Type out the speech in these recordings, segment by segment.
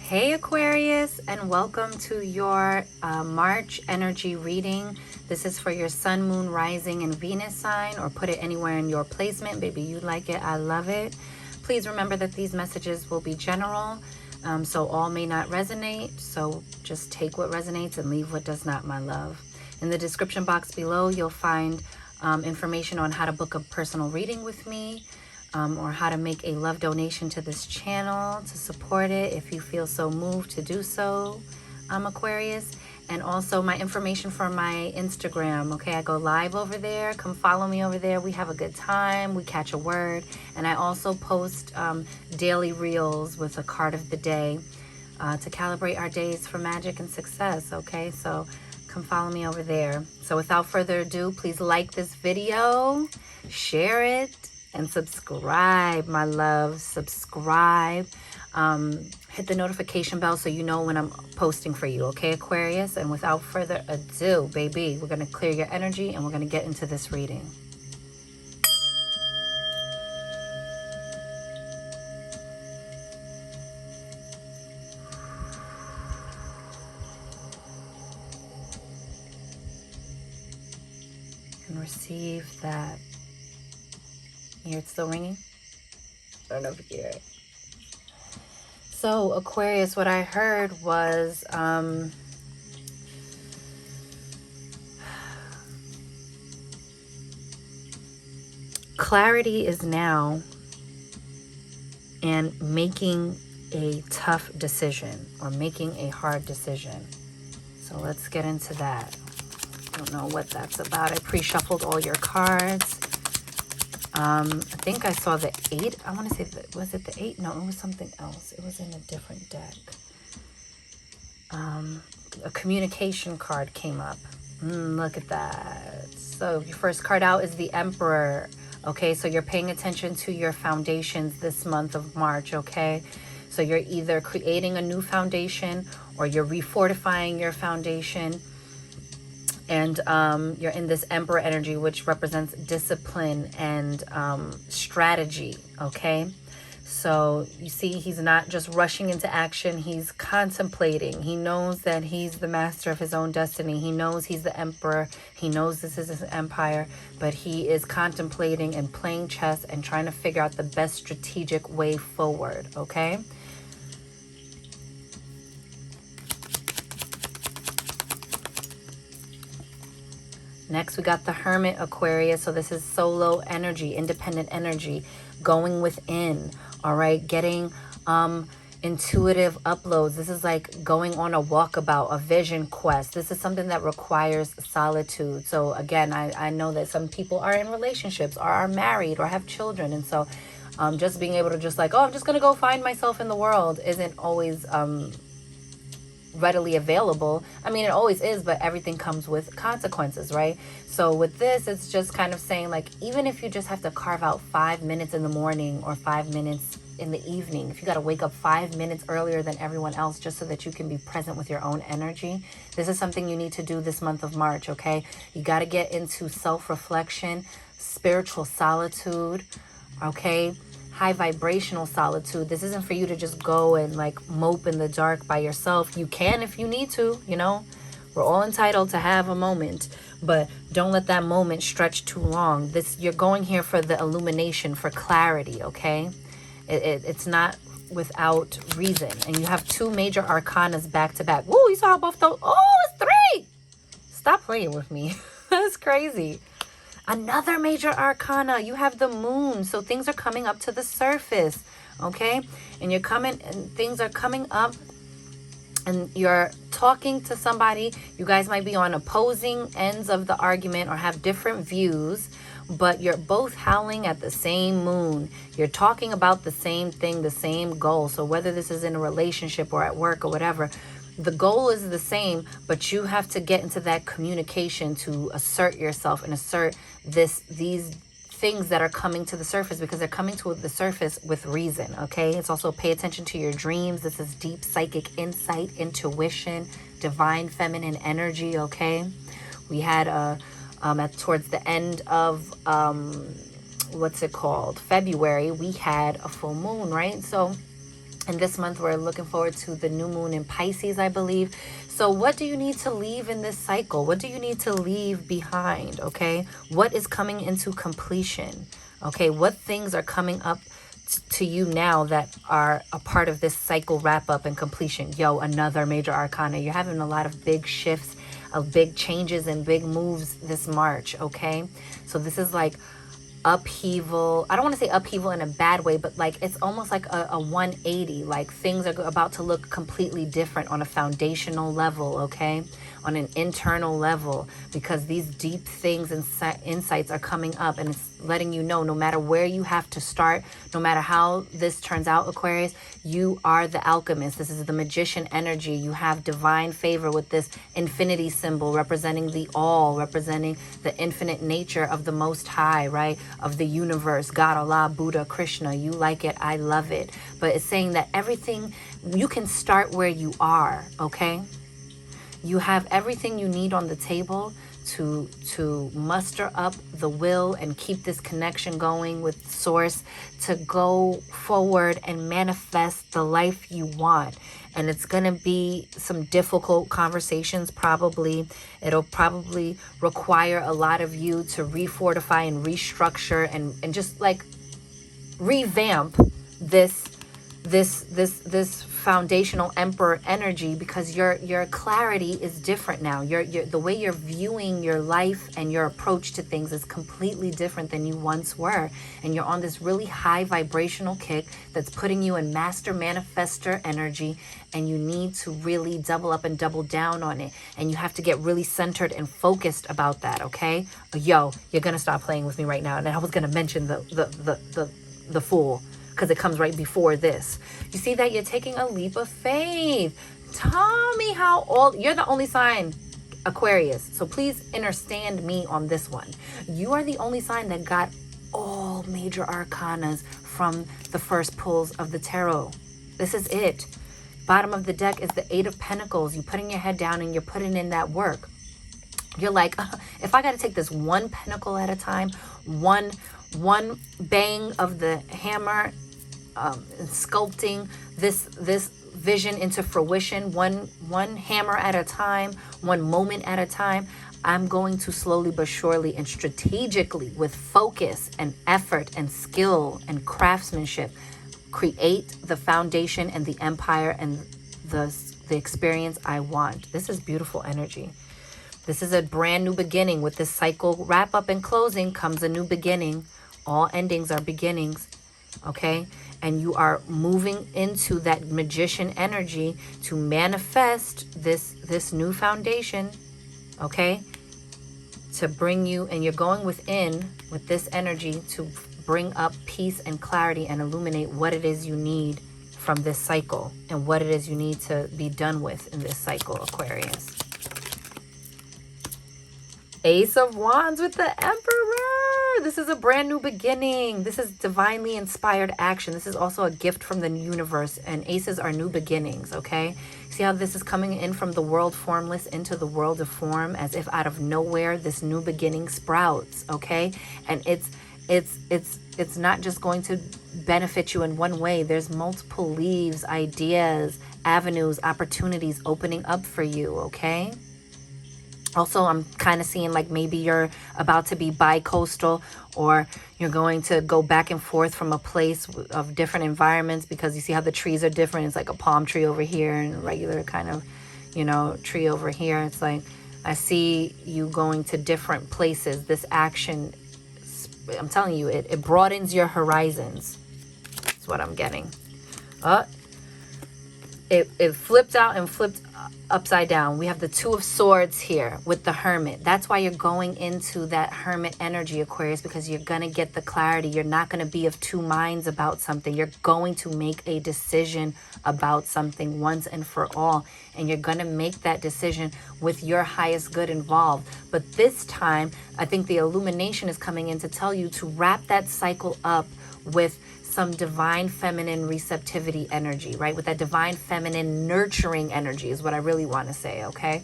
Hey Aquarius, and welcome to your March energy reading. This is for your sun, moon, rising, and Venus sign, or put it anywhere in your placement. Baby, you like it, I love it. Please remember that these messages will be general, so all may not resonate. So just take what resonates and leave what does not, my love. In the description box below, you'll find information on how to book a personal reading with me. Or how to make a love donation to this channel to support it if you feel so moved to do so, Aquarius. And also my information for my Instagram, okay? I go live over there. Come follow me over there. We have a good time. We catch a word. And I also post daily reels with a card of the day to calibrate our days for magic and success, okay? So come follow me over there. So without further ado, please like this video, share it, and subscribe, my love. Subscribe. Hit the notification bell so you know when I'm posting for you, okay, Aquarius? And without further ado, baby, we're going to clear your energy and we're going to get into this reading. And receive that. You hear it still ringing? I don't know if you hear it. So, Aquarius, what I heard was clarity is now and making a tough decision or making a hard decision. So let's get into that. I don't know what that's about. I pre-shuffled all your cards. I think I saw the 8. I want to say, was it the 8? No, it was something else. It was in a different deck. A communication card came up. Look at that. So your first card out is the Emperor. Okay, so you're paying attention to your foundations this month of March, okay? So you're either creating a new foundation or you're refortifying your foundation. And you're in this Emperor energy, which represents discipline and strategy, okay? So you see, he's not just rushing into action. He's contemplating. He knows that he's the master of his own destiny. He knows he's the emperor. He knows this is his empire. But he is contemplating and playing chess and trying to figure out the best strategic way forward, okay? Next, we got the Hermit, Aquarius. So this is solo energy, independent energy, going within, all right? Getting intuitive uploads. This is like going on a walkabout, a vision quest. This is something that requires solitude. So again, I know that some people are in relationships or are married or have children. And so just being able to just like, oh, I'm just going to go find myself in the world isn't always readily available. I mean, it always is, but everything comes with consequences, right? So with this, it's just kind of saying like, even if you just have to carve out 5 minutes in the morning or 5 minutes in the evening, if you got to wake up 5 minutes earlier than everyone else just so that you can be present with your own energy, this is something you need to do this month of March, okay? You got to get into self-reflection, spiritual solitude, okay? High vibrational solitude. This isn't for you to just go and like mope in the dark by yourself. You can if you need to, you know. We're all entitled to have a moment, but don't let that moment stretch too long. You're going here for the illumination, for clarity, okay? It's not without reason. And you have 2 major arcanas back to back. Woo, you saw how both those. Oh, it's 3. Stop playing with me. That's crazy. Another major arcana, you have the moon. So things are coming up to the surface, okay? And you're coming, and things are coming up, and you're talking to somebody. You guys might be on opposing ends of the argument or have different views, but you're both howling at the same moon. You're talking about the same thing, the same goal. So whether this is in a relationship or at work or whatever, the goal is the same, but you have to get into that communication to assert yourself and assert these things that are coming to the surface, because they're coming to the surface with reason, okay? It's also pay attention to your dreams. This is deep psychic insight, intuition, divine feminine energy, okay? We had towards the end of what's it called, February, we had a full moon, right? So And this month, we're looking forward to the new moon in Pisces, I believe. So what do you need to leave in this cycle? What do you need to leave behind, okay? What is coming into completion, okay? What things are coming up to you now that are a part of this cycle wrap up and completion? Yo, another major arcana. You're having a lot of big shifts, of big changes and big moves this March, okay? So this is like upheaval. I don't want to say upheaval in a bad way, but like it's almost like a 180. Like things are about to look completely different on a foundational level, okay? On an internal level, because these deep things and insights are coming up, and it's letting you know no matter where you have to start, no matter how this turns out, Aquarius, you are the alchemist. This is the magician energy. You have divine favor with this infinity symbol representing the all, representing the infinite nature of the Most High, right? Of the universe, God, Allah, Buddha, Krishna. You like it, I love it. But it's saying that everything, you can start where you are, okay? You have everything you need on the table to muster up the will and keep this connection going with Source, to go forward and manifest the life you want. And it's going to be some difficult conversations, probably. It'll probably require a lot of you to refortify and restructure and just like revamp this foundational emperor energy, because your clarity is different now. Your the way you're viewing your life and your approach to things is completely different than you once were, and you're on this really high vibrational kick that's putting you in master manifester energy, and you need to really double up and double down on it, and you have to get really centered and focused about that, okay? Yo, you're gonna stop playing with me right now. And I was gonna mention the Fool, because it comes right before this. You see that you're taking a leap of faith. Tell me how old, you're the only sign, Aquarius. So please understand me on this one. You are the only sign that got all major arcanas from the first pulls of the tarot. This is it. Bottom of the deck is the Eight of Pentacles. You putting your head down and you're putting in that work. You're like, if I got to take this one pentacle at a time, one bang of the hammer, sculpting this vision into fruition, one hammer at a time, one moment at a time, I'm going to slowly but surely and strategically, with focus and effort and skill and craftsmanship, create the foundation and the empire and the experience I want. This is beautiful energy. This is a brand new beginning. With this cycle wrap up and closing comes a new beginning. All endings are beginnings, okay? And you are moving into that magician energy to manifest this new foundation, okay? To bring you, and you're going within with this energy to bring up peace and clarity and illuminate what it is you need from this cycle and what it is you need to be done with in this cycle, Aquarius. Ace of Wands with the Emperor. This is a brand new beginning. This is divinely inspired action. This is also a gift from the universe, and aces are new beginnings, okay? See how this is coming in from the world formless into the world of form, as if out of nowhere this new beginning sprouts, okay? And it's not just going to benefit you in one way. There's multiple leaves, ideas, avenues, opportunities opening up for you, okay? Also, I'm kind of seeing like maybe you're about to be bi-coastal, or you're going to go back and forth from a place of different environments, because you see how the trees are different. It's like a palm tree over here and a regular kind of, tree over here. It's like I see you going to different places. This action, I'm telling you, it broadens your horizons. That's what I'm getting. It flipped out and flipped upside down. We have the Two of Swords here with the Hermit. That's why you're going into that Hermit energy, Aquarius, because you're going to get the clarity. You're not going to be of two minds about something. You're going to make a decision about something once and for all. And you're going to make that decision with your highest good involved. But this time, I think the illumination is coming in to tell you to wrap that cycle up with some divine feminine receptivity energy, right? With that divine feminine nurturing energy is what I really want to say, okay?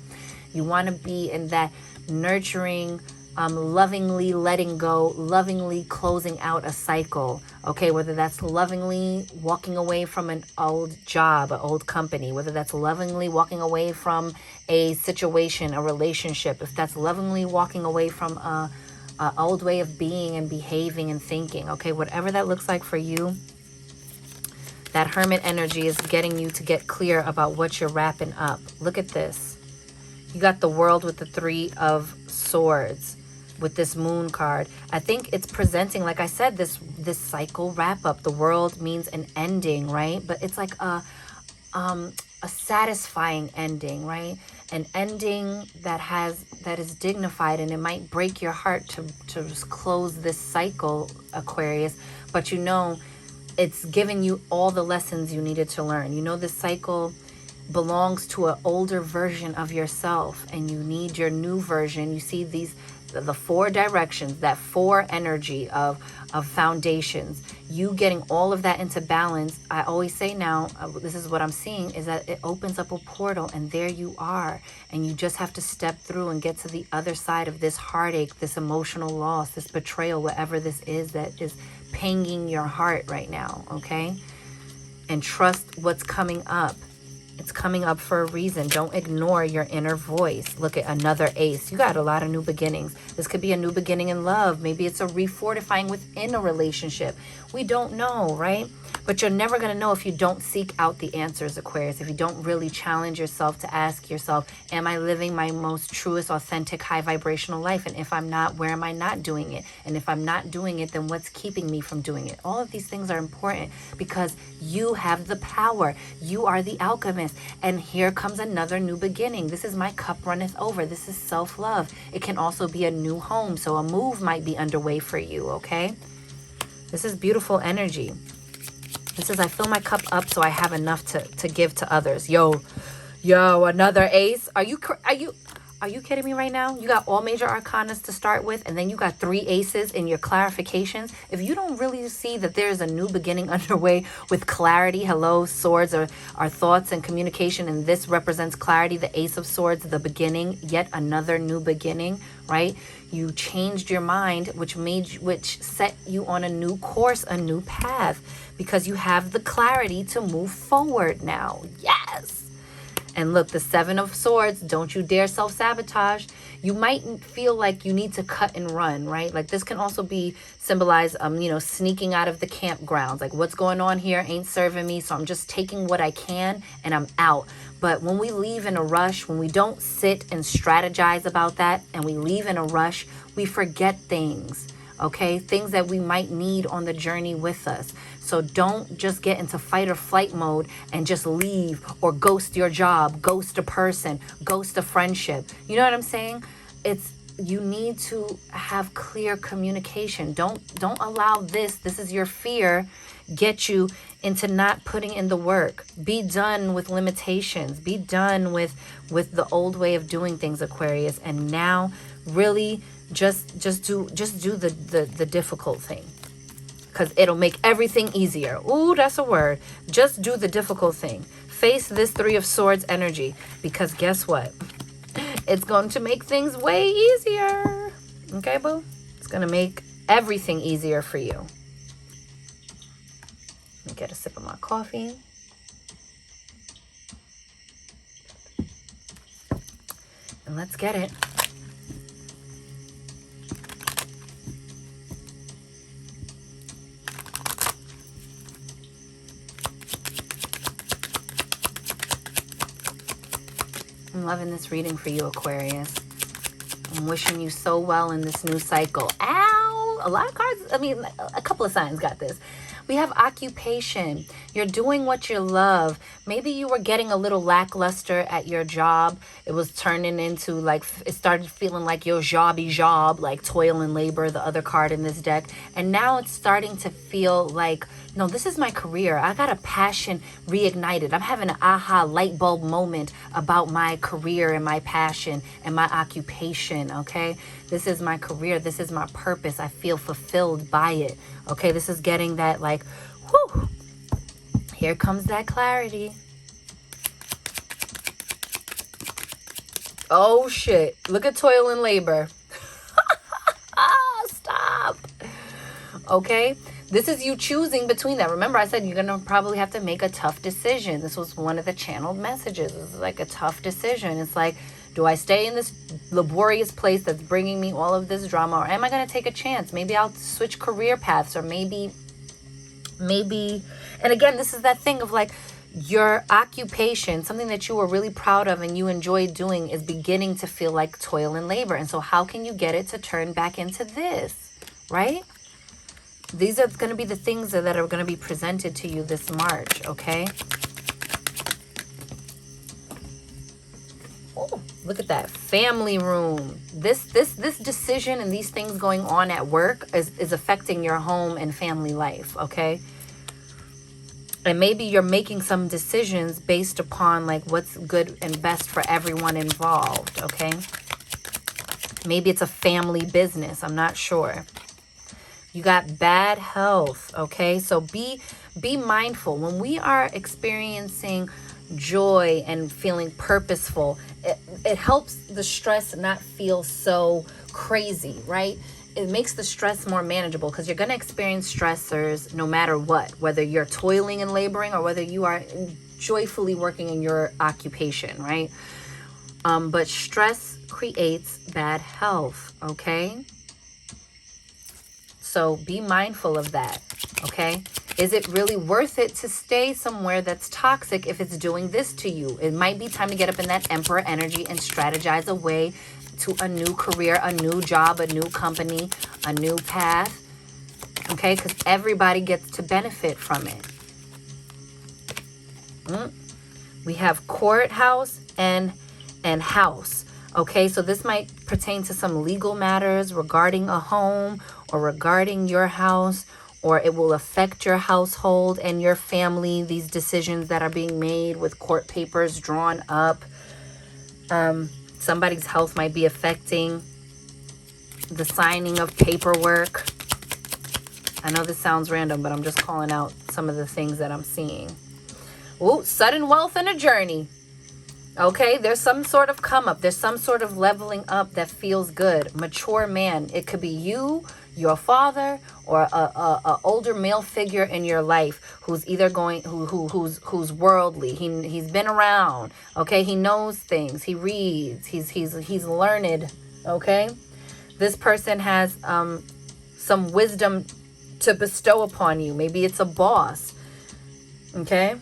You want to be in that nurturing lovingly letting go, lovingly closing out a cycle, okay? Whether that's lovingly walking away from an old job, an old company, whether that's lovingly walking away from a situation, a relationship, if that's lovingly walking away from a old way of being and behaving and thinking, okay? Whatever that looks like for you, that Hermit energy is getting you to get clear about what you're wrapping up. Look at this. You got the World with the Three of Swords with this Moon card. I think it's presenting, like I said, this cycle wrap up. The World means an ending, right? But it's like a satisfying ending, right? An ending that is dignified, and it might break your heart to just close this cycle, Aquarius, but you know it's giving you all the lessons you needed to learn. You know this cycle belongs to an older version of yourself, and you need your new version. You see the 4 directions, that 4 energy of foundations, you getting all of that into balance. I always say now, this is what I'm seeing, is that it opens up a portal, and there you are, and you just have to step through and get to the other side of this heartache, this emotional loss, this betrayal, whatever this is that is pinging your heart right now, okay? And trust what's coming up. It's coming up for a reason. Don't ignore your inner voice. Look at another ace. You got a lot of new beginnings. This could be a new beginning in love. Maybe it's a refortifying within a relationship. We don't know, right? But you're never going to know if you don't seek out the answers, Aquarius. If you don't really challenge yourself to ask yourself, am I living my most truest, authentic, high vibrational life? And if I'm not, where am I not doing it? And if I'm not doing it, then what's keeping me from doing it? All of these things are important because you have the power. You are the alchemist. And here comes another new beginning. This is my cup runneth over. This is self-love. It can also be a new home. So a move might be underway for you, okay? This is beautiful energy. This is, I fill my cup up so I have enough to give to others. Yo, another ace. Are you kidding me right now? You got all major arcanas to start with, and then you got 3 aces in your clarifications. If you don't really see that there's a new beginning underway with clarity, hello, swords are thoughts and communication, and this represents clarity, the Ace of Swords, the beginning, yet another new beginning, right? You changed your mind, which set you on a new course, a new path, because you have the clarity to move forward now. Yes. And look, the 7 of Swords, don't you dare self-sabotage. You might feel like you need to cut and run, right? Like this can also be symbolized, sneaking out of the campgrounds. Like what's going on here ain't serving me, so I'm just taking what I can and I'm out. But when we leave in a rush, when we don't sit and strategize about that, and we leave in a rush, we forget things. Okay, things that we might need on the journey with us. So don't just get into fight or flight mode and just leave, or ghost your job, ghost a person, ghost a friendship. You know what I'm saying? You need to have clear communication. Don't allow this is your fear, get you into not putting in the work. Be done with limitations. Be done with the old way of doing things, Aquarius. And now really just do the difficult thing, because it'll make everything easier. Ooh, that's a word. Just do the difficult thing. Face this 3 of Swords energy, because guess what? It's going to make things way easier. Okay, boo? It's going to make everything easier for you. Let me get a sip of my coffee. And let's get it. I'm loving this reading for you, Aquarius. I'm wishing you so well in this new cycle. Ow! A lot of cards, a couple of signs got this. We have occupation. You're doing what you love. Maybe you were getting a little lackluster at your job. It was turning into it started feeling like your job, like toil and labor, the other card in this deck. And now it's starting to feel like, no, this is my career. I got a passion reignited. I'm having an aha light bulb moment about my career and my passion and my occupation, okay? This is my career. This is my purpose. I feel fulfilled by it, okay? This is getting that whew. Here comes that clarity. Oh, shit. Look at toil and labor. okay? This is you choosing between that. Remember, I said you're going to probably have to make a tough decision. This was one of the channeled messages. This is like a tough decision. It's like, do I stay in this laborious place that's bringing me all of this drama, or am I going to take a chance? Maybe I'll switch career paths, or maybe, and again, this is that thing of like, your occupation, something that you were really proud of and you enjoy doing, is beginning to feel like toil and labor. And so how can you get it to turn back into this, right? These are going to be the things that are going to be presented to you this March, okay? Oh, look at that. Family room. This decision and these things going on at work is affecting your home and family life, okay? And maybe you're making some decisions based upon like what's good and best for everyone involved, okay? Maybe it's a family business. I'm not sure. You got bad health, okay? So be mindful. When we are experiencing joy and feeling purposeful, it helps the stress not feel so crazy, right? It makes the stress more manageable, because you're going to experience stressors no matter what, whether you're toiling and laboring or whether you are joyfully working in your occupation, right? But stress creates bad health, okay? So be mindful of that, okay? Is it really worth it to stay somewhere that's toxic if it's doing this to you? It might be time to get up in that Emperor energy and strategize a way to a new career, a new job, a new company, a new path, okay? Because everybody gets to benefit from it. We have courthouse and house, okay? So this might pertain to some legal matters regarding a home or regarding your house, or it will affect your household and your family, these decisions that are being made with court papers drawn up. Somebody's health might be affecting the signing of paperwork. I know this sounds random, but I'm just calling out some of the things that I'm seeing. Ooh, sudden wealth and a journey. Okay, there's some sort of come up. There's some sort of leveling up that feels good. Mature man. It could be you, your father, or a older male figure in your life who's either who's worldly. He's been around. Okay, he knows things. He reads. He's learned. Okay, this person has some wisdom to bestow upon you. Maybe it's a boss. Okay.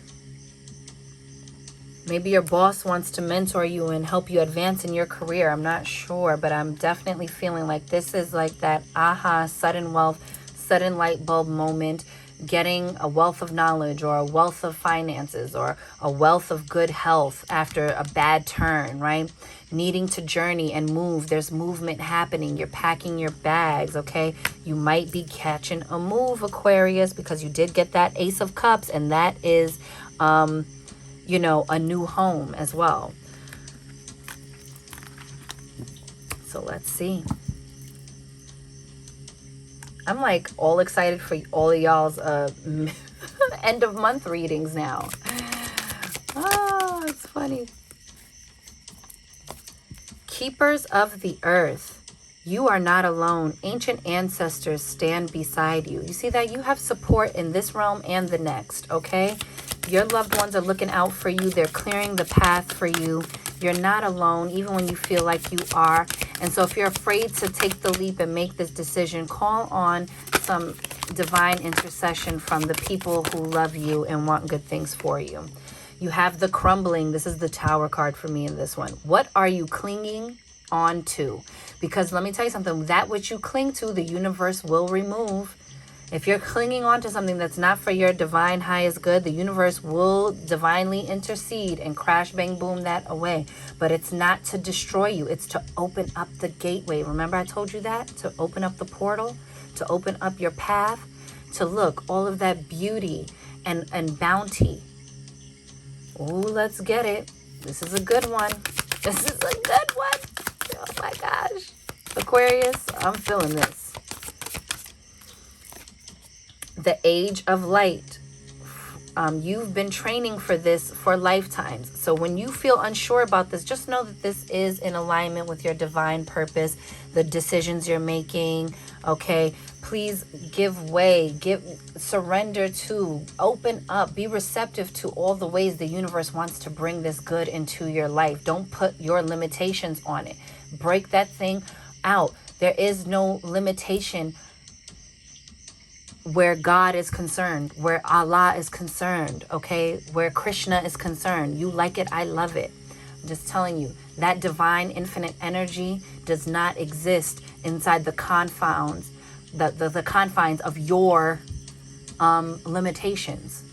Maybe your boss wants to mentor you and help you advance in your career. I'm not sure, but I'm definitely feeling like this is like that aha, sudden wealth, sudden light bulb moment, getting a wealth of knowledge or a wealth of finances or a wealth of good health after a bad turn, right? Needing to journey and move. There's movement happening. You're packing your bags, okay? You might be catching a move, Aquarius, because you did get that Ace of Cups, and that is you know, a new home as well. So let's see. I'm like all excited for all of y'all's end of month readings now. Oh, it's funny. Keepers of the earth. You are not alone. Ancient ancestors stand beside you. You see that? You have support in this realm and the next, okay? Your loved ones are looking out for you. They're clearing the path for you. You're not alone, even when you feel like you are. And so if you're afraid to take the leap and make this decision, call on some divine intercession from the people who love you and want good things for you. You have the crumbling. This is the Tower card for me in this one. What are you clinging on to? Because let me tell you something, that which you cling to, the universe will remove. If you're clinging on to something that's not for your divine highest good, the universe will divinely intercede and crash, bang, boom that away. But it's not to destroy you. It's to open up the gateway. Remember I told you that? To open up the portal, to open up your path, to look all of that beauty and bounty. Ooh, let's get it. This is a good one. This is a good one. Oh my gosh. Aquarius, I'm feeling this. The age of light. You've been training for this for lifetimes. So when you feel unsure about this, just know that this is in alignment with your divine purpose, the decisions you're making. Okay, please give way, surrender to, open up, be receptive to all the ways the universe wants to bring this good into your life. Don't put your limitations on it. Break that thing out. There is no limitation where God is concerned, where Allah is concerned, okay? Where Krishna is concerned. You like it, I love it. I'm just telling you, that divine infinite energy does not exist inside the confines, the confines of your limitations.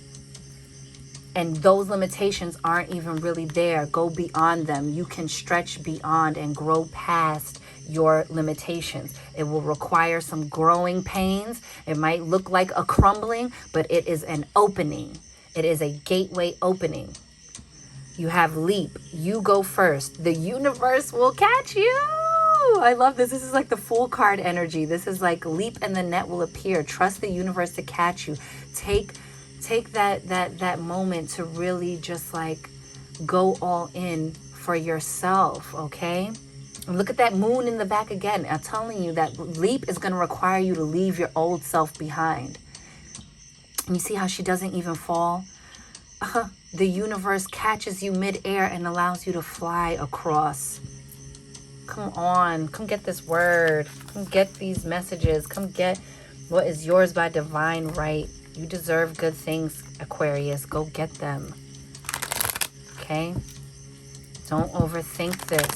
And those limitations aren't even really there. Go beyond them. You can stretch beyond and grow past your limitations. It will require some growing pains. It might look like a crumbling, but it is an opening. It is a gateway opening. You have leap. You go first. The universe will catch you. I love this. This is like the Fool card energy. This is like leap and the net will appear. Trust the universe to catch you. Take that moment to really just like go all in for yourself, okay? And look at that moon in the back again. I'm telling you that leap is going to require you to leave your old self behind. And you see how she doesn't even fall? The universe catches you midair and allows you to fly across. Come on, come get this word. Come get these messages. Come get what is yours by divine right. You deserve good things, Aquarius. Go get them. Okay? Don't overthink this.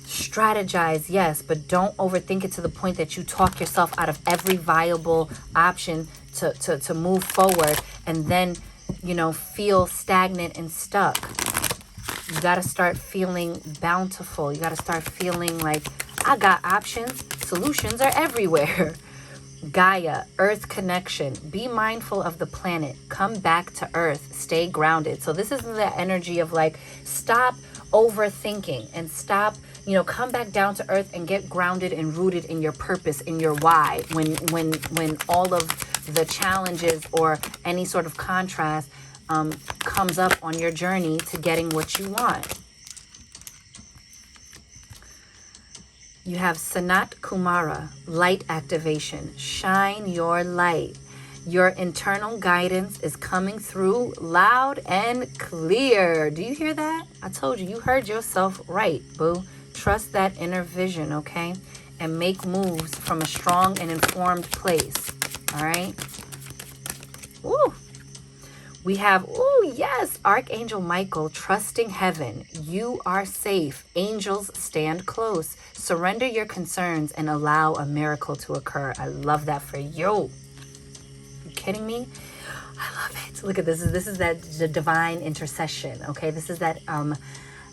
Strategize, yes, but don't overthink it to the point that you talk yourself out of every viable option to move forward and then, you know, feel stagnant and stuck. You got to start feeling bountiful. You got to start feeling like, I got options. Solutions are everywhere. Gaia, earth connection. Be mindful of the planet. Come back to earth. Stay grounded. So this is the energy of like, stop overthinking and stop, you know, come back down to earth and get grounded and rooted in your purpose, in your why. When all of the challenges or any sort of contrast comes up on your journey to getting what you want. You have Sanat Kumara, light activation. Shine your light. Your internal guidance is coming through loud and clear. Do you hear that? I told you, you heard yourself right, boo. Trust that inner vision, okay? And make moves from a strong and informed place, all right? Woo! We have, oh yes, Archangel Michael, trusting heaven. You are safe. Angels stand close. Surrender your concerns and allow a miracle to occur. I love that for you. You kidding me? I love it. Look at this. This is that the divine intercession. Okay, this is that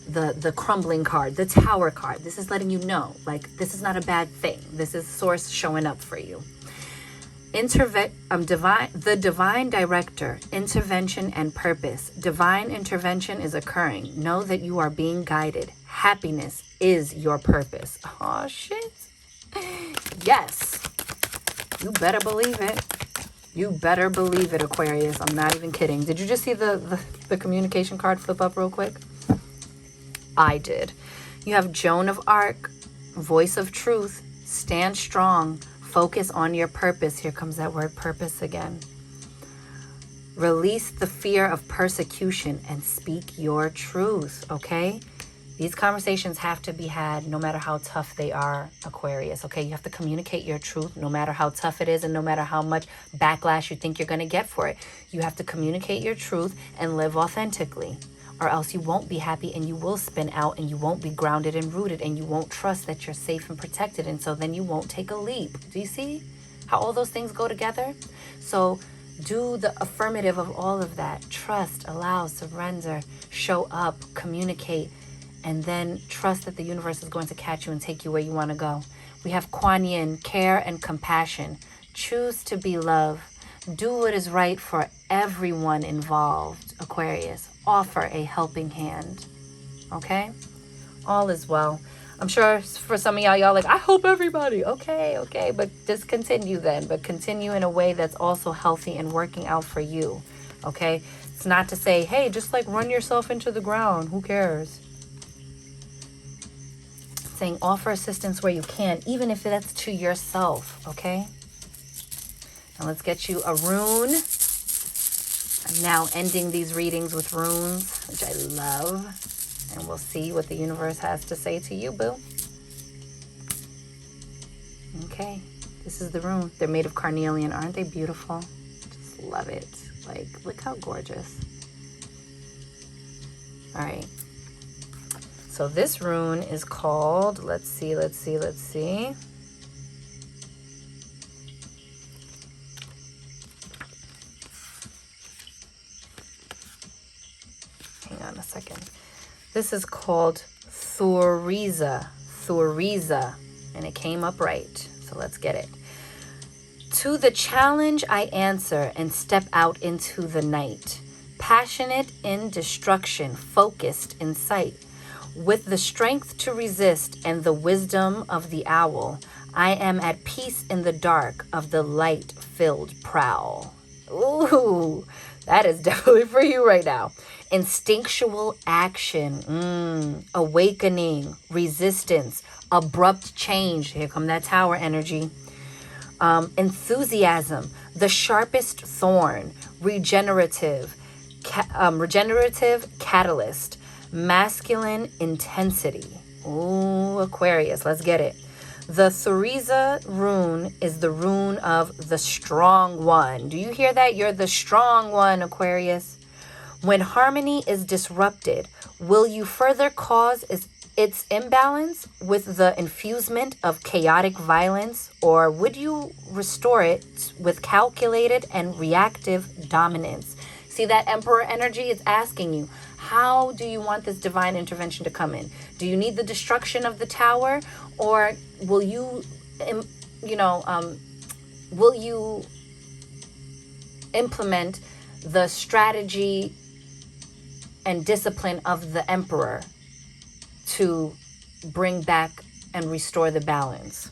the crumbling card, the tower card. This is letting you know, like, this is not a bad thing. This is source showing up for you. The divine director, intervention and purpose. Divine intervention is occurring. Know that you are being guided. Happiness is your purpose. Oh shit. Yes. You better believe it. You better believe it, Aquarius. I'm not even kidding. Did you just see the communication card flip up real quick? I did. You have Joan of Arc, voice of truth. Stand strong. Focus on your purpose. Here comes that word purpose again. Release the fear of persecution and speak your truth, okay? These conversations have to be had no matter how tough they are, Aquarius, okay? You have to communicate your truth no matter how tough it is and no matter how much backlash you think you're going to get for it. You have to communicate your truth and live authentically, or else you won't be happy and you will spin out and you won't be grounded and rooted and you won't trust that you're safe and protected, and so then you won't take a leap. Do you see how all those things go together? So do the affirmative of all of that. Trust, allow, surrender, show up, communicate, and then trust that the universe is going to catch you and take you where you want to go. We have Kuan Yin, care and compassion. Choose to be love. Do what is right for everyone involved, Aquarius. Offer a helping hand, okay? All is well. I'm sure for some of y'all like, I hope everybody. Okay, but just continue then. But continue in a way that's also healthy and working out for you, Okay? It's not to say, hey, just like run yourself into the ground. Who cares? It's saying offer assistance where you can, even if that's to yourself. Okay? Now let's get you a rune. I'm now ending these readings with runes, which I love. And we'll see what the universe has to say to you, boo. Okay, this is the rune. They're made of carnelian. Aren't they beautiful? Just love it. Like, look how gorgeous. All right. So this rune is called, let's see. Hang on a second. This is called Thuriza. And it came up right. So let's get it. To the challenge I answer and step out into the night. Passionate in destruction, focused in sight. With the strength to resist and the wisdom of the owl, I am at peace in the dark of the light-filled prowl. Ooh, that is definitely for you right now. Instinctual action, awakening, resistance, abrupt change. Here come that tower energy. Enthusiasm, the sharpest thorn, regenerative catalyst, masculine intensity. Ooh, Aquarius, let's get it. The Thuriza rune is the rune of the strong one. Do you hear that? You're the strong one, Aquarius. When harmony is disrupted, will you further cause its imbalance with the infusement of chaotic violence, or would you restore it with calculated and reactive dominance? See, that Emperor energy is asking you, how do you want this divine intervention to come in? Do you need the destruction of the tower, or will you, will you implement the strategy and discipline of the Emperor to bring back and restore the balance?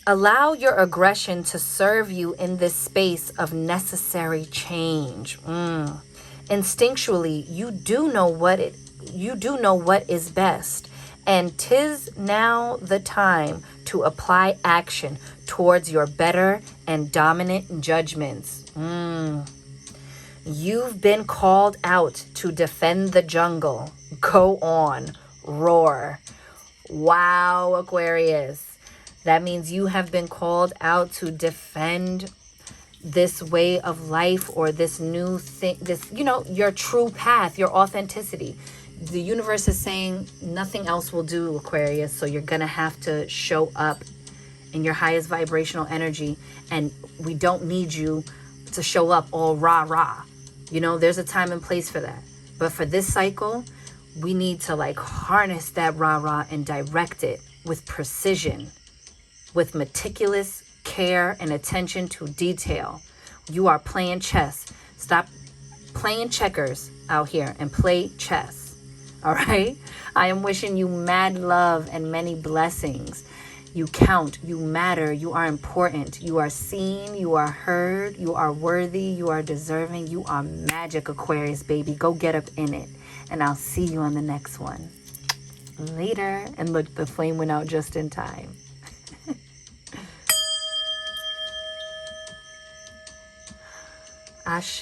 Allow your aggression to serve you in this space of necessary change. Instinctually, you do know what is best, and 'tis now the time to apply action towards your better and dominant judgments. You've been called out to defend the jungle. Go on, roar. Wow, Aquarius. That means you have been called out to defend this way of life, or this new thing, your true path, your authenticity. The universe is saying nothing else will do, Aquarius. So you're going to have to show up in your highest vibrational energy. And we don't need you to show up all rah-rah. There's a time and place for that. But for this cycle, we need to harness that rah-rah and direct it with precision, with meticulous care and attention to detail. You are playing chess. Stop playing checkers out here and play chess. All right? I am wishing you mad love and many blessings. You count, you matter, you are important, you are seen, you are heard, you are worthy, you are deserving, you are magic, Aquarius, baby. Go get up in it. And I'll see you on the next one. Later. And look, the flame went out just in time. Ashe.